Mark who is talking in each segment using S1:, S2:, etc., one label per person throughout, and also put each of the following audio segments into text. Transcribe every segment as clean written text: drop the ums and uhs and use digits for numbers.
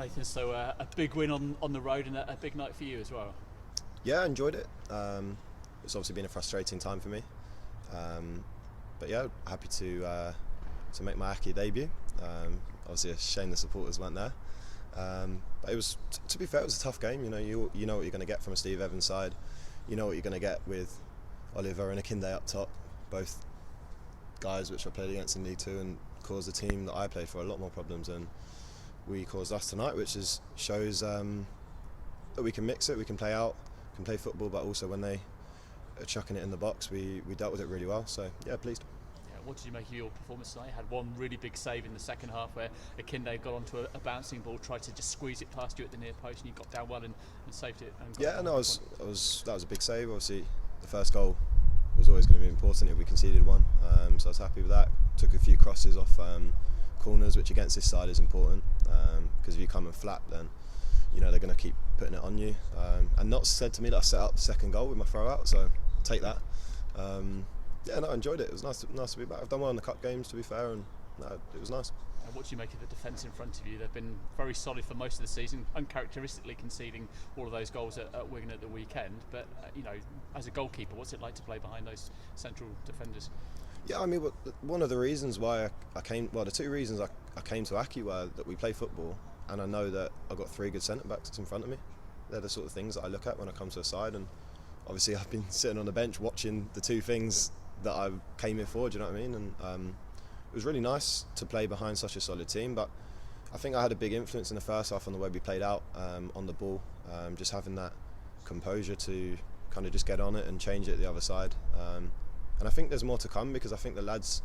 S1: Nathan, so a big win on the road and a big night for you as well.
S2: Yeah, I enjoyed it. It's obviously been a frustrating time for me, but yeah, happy to make my Aki debut. Obviously, a shame the supporters weren't there. But it was, to be fair, it was a tough game. You know what you're going to get from a Steve Evans side. You know what you're going to get with Oliver and Akinde up top, both guys which I played against in League Two and caused the team that I played for a lot more problems than we caused us tonight, which shows that we can mix it, we can play out, can play football, but also when they are chucking it in the box, we dealt with it really well. So yeah, pleased.
S1: What did you make of your performance tonight? You had one really big save in the second half where Akinde got onto a bouncing ball, tried to just squeeze it past you at the near post, and you got down well and saved it. And
S2: yeah, no, that was a big save. Obviously, the first goal was always going to be important if we conceded one. So I was happy with that. Took a few crosses off corners, which against this side is important, because if you come in flat, then you know they're going to keep putting it on you. And not said to me that I set up the second goal with my throw out, so take that. Yeah, no, I enjoyed it. It was nice to be back. I've done well in the cup games, to be fair, and no, it was nice.
S1: And what do you make of the defence in front of you? They've been very solid for most of the season, uncharacteristically conceding all of those goals at Wigan at the weekend. But as a goalkeeper, what's it like to play behind those central defenders?
S2: Yeah, I mean, one of the reasons why I came, well, the two reasons I came to Aki were that we play football, and I know that I've got three good centre backs in front of me. They're the sort of things that I look at when I come to a side, and obviously I've been sitting on the bench watching the two things that I came here for. Do you know what I mean? And it was really nice to play behind such a solid team. But I think I had a big influence in the first half on the way we played out on the ball. Just having that composure to kind of just get on it and change it the other side. And I think there's more to come, because I think the lads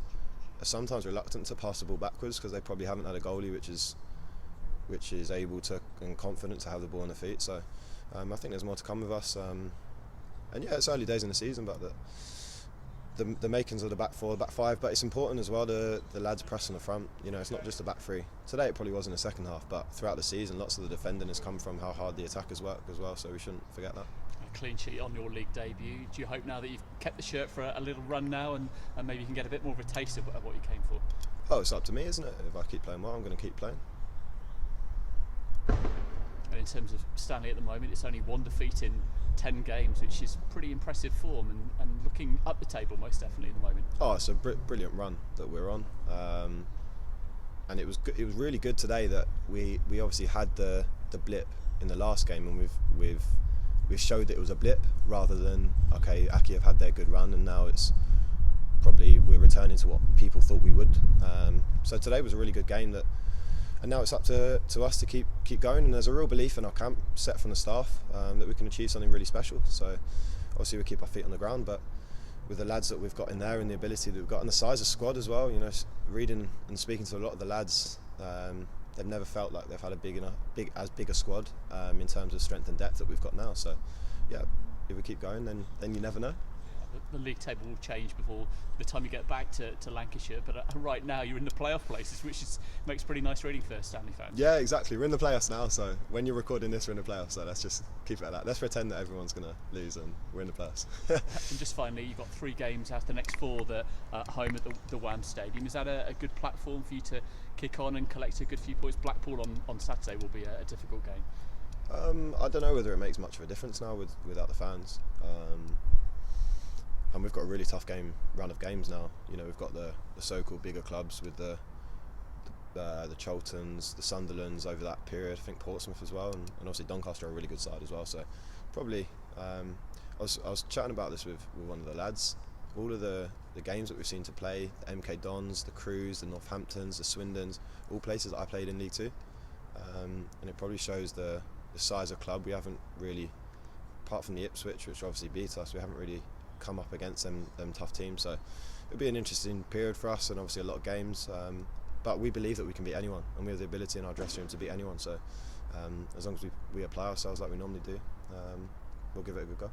S2: are sometimes reluctant to pass the ball backwards because they probably haven't had a goalie which is able to and confident to have the ball on the feet. So I think there's more to come with us. And yeah, it's early days in the season, but the makings of the back four, back five, but it's important as well, the lads press on the front. You know, it's not just the back three. Today it probably was in the second half, but throughout the season lots of the defending has come from how hard the attackers work as well, so we shouldn't forget that.
S1: A clean sheet on your league debut. Do you hope now that you've kept the shirt for a little run now and maybe you can get a bit more of a taste of what you came for?
S2: Oh, it's up to me, isn't it? If I keep playing well, I'm going to keep playing.
S1: And in terms of Stanley at the moment, it's only one defeat in 10 games, which is pretty impressive form and looking up the table most definitely at the moment.
S2: Oh, it's a brilliant run that we're on, and it was really good today that we obviously had the blip in the last game, and we've showed that it was a blip rather than, okay, Aki have had their good run and now it's probably we're returning to what people thought we would. So today was a really good game, and now it's up to us to keep going, and there's a real belief in our camp set from the staff that we can achieve something really special. So obviously we keep our feet on the ground, but with the lads that we've got in there and the ability that we've got and the size of squad as well, you know, reading and speaking to a lot of the lads, they've never felt like they've had as big a squad in terms of strength and depth that we've got now. So yeah, if we keep going, then you never know.
S1: The league table will change before the time you get back to Lancashire, but right now you're in the playoff places, which makes pretty nice reading for Stanley fans.
S2: Yeah, exactly. We're in the playoffs now, so when you're recording this, we're in the playoffs, so let's just keep it like that. Let's pretend that everyone's going to lose and we're in the playoffs.
S1: And just finally, you've got 3 games out of the next 4 that are home at the WAM Stadium. Is that a good platform for you to kick on and collect a good few points? Blackpool on Saturday will be a difficult game.
S2: I don't know whether it makes much of a difference now without the fans. And we've got a really tough run of games now. You know, we've got the so-called bigger clubs with the Choltons, the Sunderlands over that period. I think Portsmouth as well, and obviously Doncaster are a really good side as well. So probably, I was chatting about this with one of the lads. All of the games that we've seen to play, the MK Dons, the Crews, the Northamptons, the Swindons, all places that I played in League Two, and it probably shows the size of club. We haven't really, apart from the Ipswich, which obviously beat us, we haven't really come up against them tough teams. So it'll be an interesting period for us, and obviously a lot of games, but we believe that we can beat anyone, and we have the ability in our dressing room to beat anyone. So as long as we apply ourselves like we normally do, we'll give it a good go.